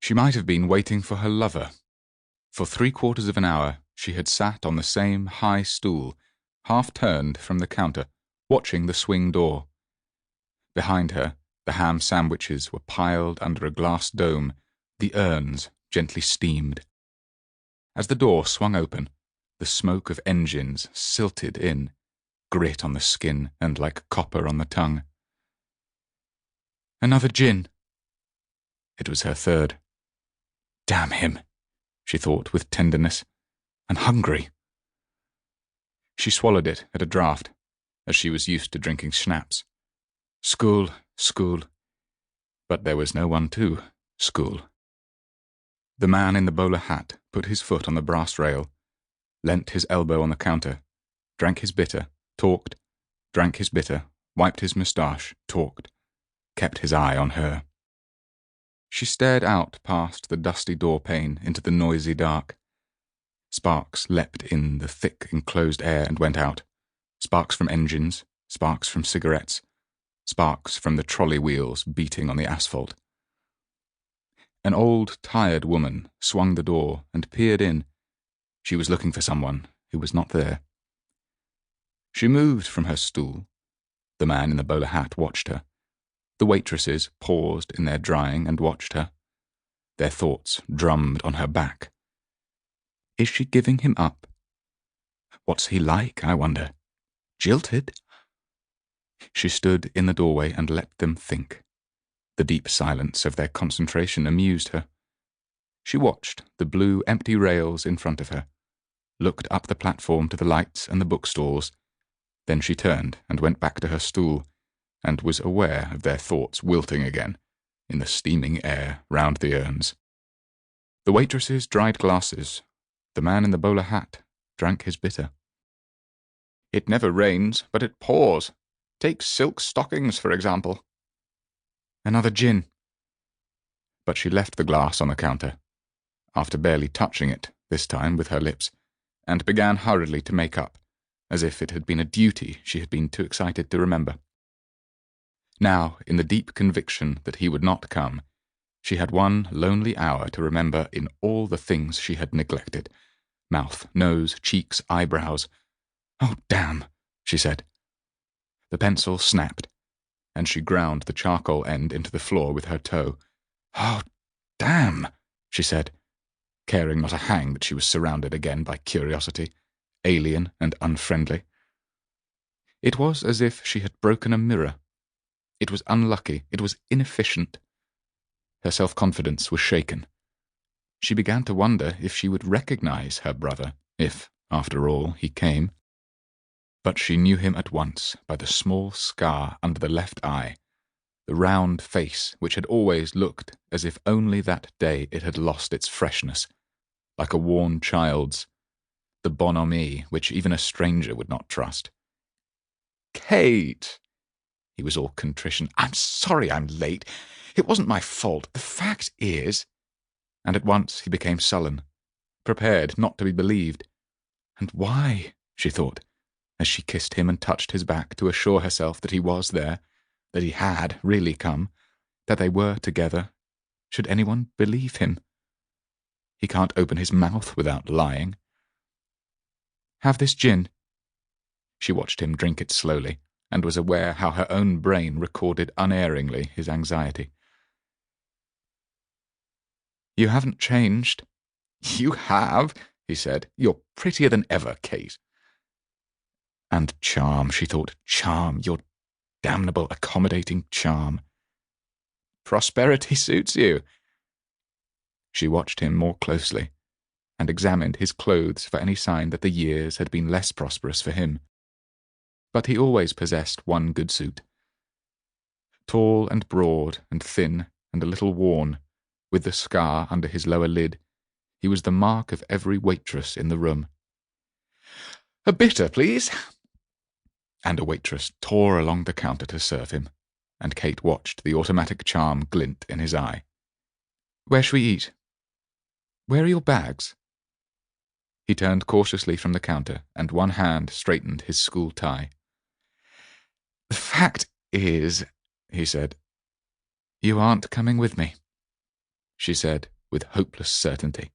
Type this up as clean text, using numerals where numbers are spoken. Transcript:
She might have been waiting for her lover. For 3/4 of an hour she had sat on the same high stool, half-turned from the counter, watching the swing door. Behind her, the ham sandwiches were piled under a glass dome, the urns gently steamed. As the door swung open, the smoke of engines silted in, grit on the skin and like copper on the tongue. Another gin. It was her third. Damn him, she thought with tenderness. And hungry. She swallowed it at a draught, as she was used to drinking schnapps. School. But there was no one to school. The man in the bowler hat put his foot on the brass rail, leant his elbow on the counter, drank his bitter, talked, drank his bitter, wiped his moustache, talked, kept his eye on her. She stared out past the dusty door-pane into the noisy dark. Sparks leapt in the thick enclosed air and went out. Sparks from engines, sparks from cigarettes, sparks from the trolley wheels beating on the asphalt. An old, tired woman swung the door and peered in. She was looking for someone who was not there. She moved from her stool. The man in the bowler hat watched her. The waitresses paused in their drying and watched her. Their thoughts drummed on her back. Is she giving him up? What's he like, I wonder? Jilted? She stood in the doorway and let them think. The deep silence of their concentration amused her. She watched the blue, empty rails in front of her, looked up the platform to the lights and the bookstalls. Then she turned and went back to her stool, and was aware of their thoughts wilting again in the steaming air round the urns. The waitresses dried glasses. The man in the bowler hat drank his bitter. It never rains, but it pours. Take silk stockings, for example. Another gin. But she left the glass on the counter, after barely touching it, this time with her lips, and began hurriedly to make up, as if it had been a duty she had been too excited to remember. Now, in the deep conviction that he would not come, she had one lonely hour to remember in all the things she had neglected. Mouth, nose, cheeks, eyebrows. Oh, damn, she said. The pencil snapped, and she ground the charcoal end into the floor with her toe. Oh, damn, she said, caring not a hang that she was surrounded again by curiosity, alien and unfriendly. It was as if she had broken a mirror. It was unlucky, it was inefficient. Her self-confidence was shaken. She began to wonder if she would recognize her brother, if, after all, he came. But she knew him at once by the small scar under the left eye, the round face which had always looked as if only that day it had lost its freshness, like a worn child's, the bonhomie which even a stranger would not trust. Kate! He was all contrition. I'm sorry I'm late. It wasn't my fault. The fact is... And at once he became sullen, prepared not to be believed. And why, she thought, as she kissed him and touched his back to assure herself that he was there, that he had really come, that they were together. Should anyone believe him? He can't open his mouth without lying. Have this gin. She watched him drink it slowly, and was aware how her own brain recorded unerringly his anxiety. You haven't changed. You have, he said. You're prettier than ever, Kate. And charm, she thought. Charm, your damnable accommodating charm. Prosperity suits you. She watched him more closely, and examined his clothes for any sign that the years had been less prosperous for him. But he always possessed one good suit. Tall and broad and thin and a little worn, with the scar under his lower lid, he was the mark of every waitress in the room. A bitter, please. And a waitress tore along the counter to serve him, and Kate watched the automatic charm glint in his eye. Where shall we eat? Where are your bags? He turned cautiously from the counter, and one hand straightened his school tie. The fact is, he said, you aren't coming with me. She said, with hopeless certainty.